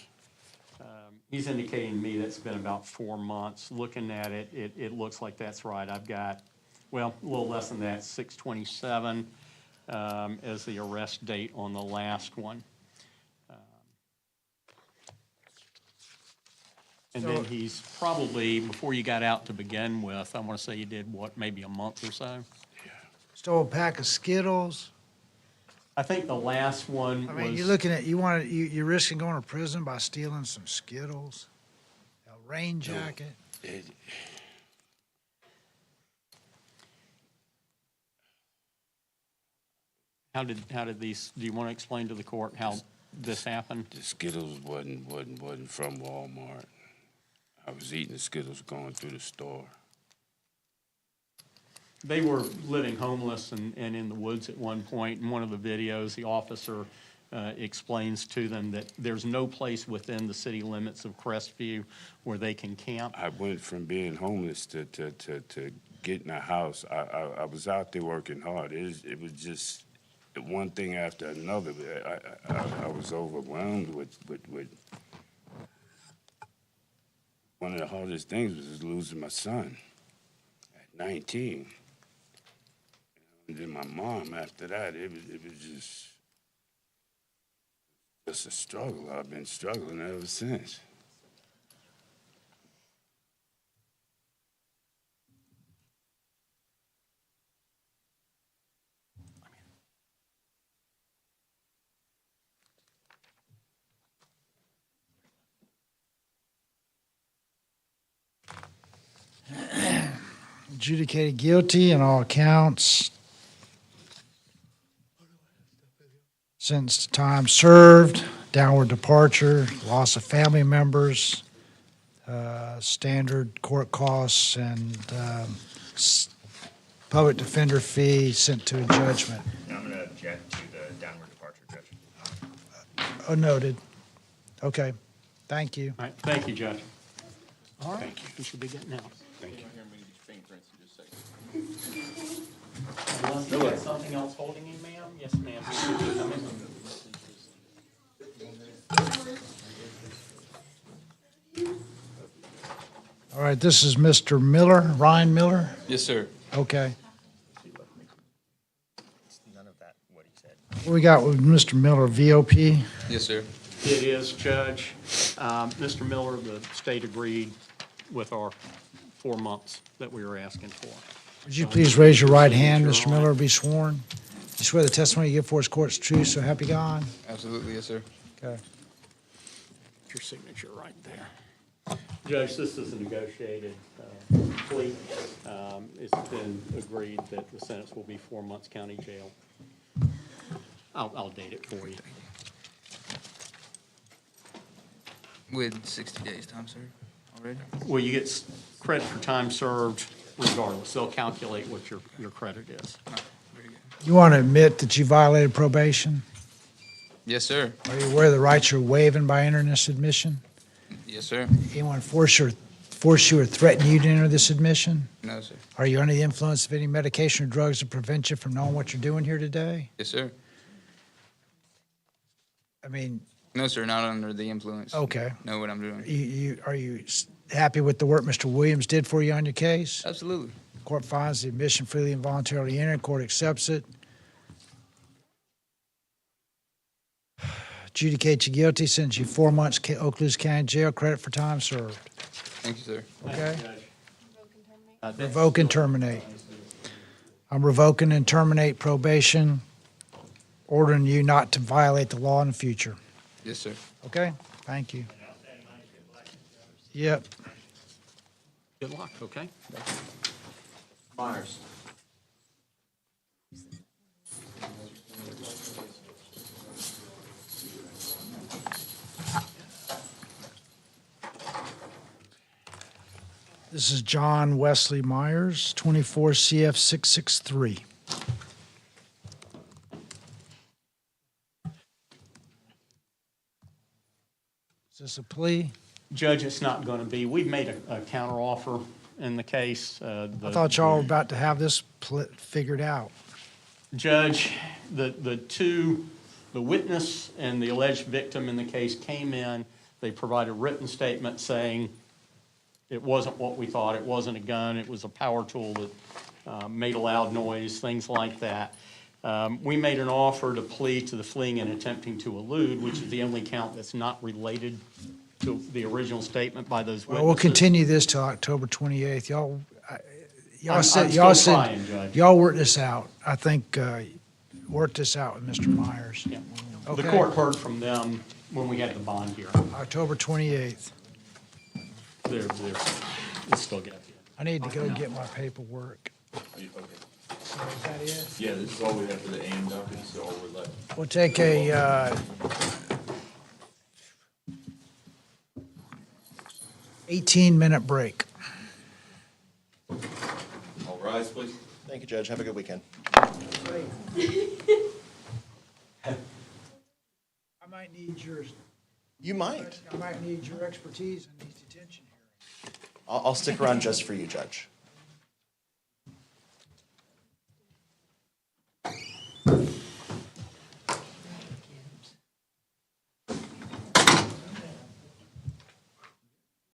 he's indicating to me that's been about 4 months. Looking at it, it looks like that's right. I've got, well, a little less than that, 6/27 as the arrest date on the last one. And then he's probably, before you got out to begin with, I want to say you did, what, maybe a month or so? Stole a pack of Skittles. I think the last one was. I mean, you're looking at, you're risking going to prison by stealing some Skittles, a rain jacket. How did these, do you want to explain to the court how this happened? The Skittles wasn't from Walmart. I was eating the Skittles going through the store. They were living homeless and in the woods at one point. In one of the videos, the officer explains to them that there's no place within the city limits of Crestview where they can camp. I went from being homeless to getting a house. I was out there working hard. It was just one thing after another. I was overwhelmed with one of the hardest things was losing my son at 19. And then my mom after that, it was just a struggle. I've been struggling ever since. Adjudicated guilty in all counts. Since time served, downward departure, loss of family members, standard court costs, and public defender fee sent to a judgment. I'm going to object to the downward departure, Judge. Noted. Okay, thank you. All right, thank you, Judge. All right, you should be getting out. Thank you. Unless you got something else holding you, ma'am? Yes, ma'am. You should be coming. All right, this is Mr. Miller, Ryan Miller? Yes, sir. Okay. None of that, what he said. What we got with Mr. Miller, VOP? Yes, sir. It is, Judge. Mr. Miller, the state agreed with our 4 months that we were asking for. Would you please raise your right hand, Signature Mr. on it. Miller, be sworn? You swear the testimony you give for this court is true, so help you God? Absolutely, yes, sir. Okay. Your signature right there. Judge, this is a negotiated plea. It's been agreed that the sentence will be 4 months county jail. I'll date it for you. With 60 days time served already? Well, you get credit for time served regardless. They'll calculate what your credit is. Very good. You want to admit that you violated probation? Yes, sir. Are you aware of the rights you're waiving by entering this admission? Yes, sir. Anyone force you or threaten you to enter this admission? No, sir. Are you under the influence of any medication or drugs to prevent you from knowing what you're doing here today? Yes, sir. I mean, No, sir, not under the influence. okay. Know what I'm doing. Are you happy with the work Mr. Williams did for you on your case? Absolutely. Court finds the admission freely and voluntarily entered. Court accepts it. Adjudicate you guilty, sentence you 4 months Okaloosa County Jail, credit for time served. Thank you, sir. Okay? Revoke and terminate. I'm revoking and terminate probation, ordering you not to violate the law in the future. Yes, sir. Okay? Thank you. Yep. Good luck, okay? Myers. This is John Wesley Myers, 24 CF 663. Is this a plea? Judge, it's not going to be. We've made a counteroffer in the case. I thought y'all were about to have this figured out. Judge, the witness and the alleged victim in the case came in. They provided a written statement saying it wasn't what we thought. It wasn't a gun. It was a power tool that made a loud noise, things like that. We made an offer to plea to the fleeing and attempting to elude, which is the only count that's not related to the original statement by those witnesses. Well, we'll continue this till October 28th. Y'all I'm said, still trying, Judge. y'all work this out. I think, work this out with Mr. Myers. Yeah. The Okay. court heard from them when we had the bond hearing. October 28th. We'll still get it. I need to go get my paperwork. Okay. So is that it? Yeah, this is all we have for the AM docket, this is all we're left. We'll take a 18-minute break. All rise, please. Thank you, Judge. Have a good weekend. I might need yours. You might. I might need your expertise in these detention hearings. I'll stick around just for you, Judge.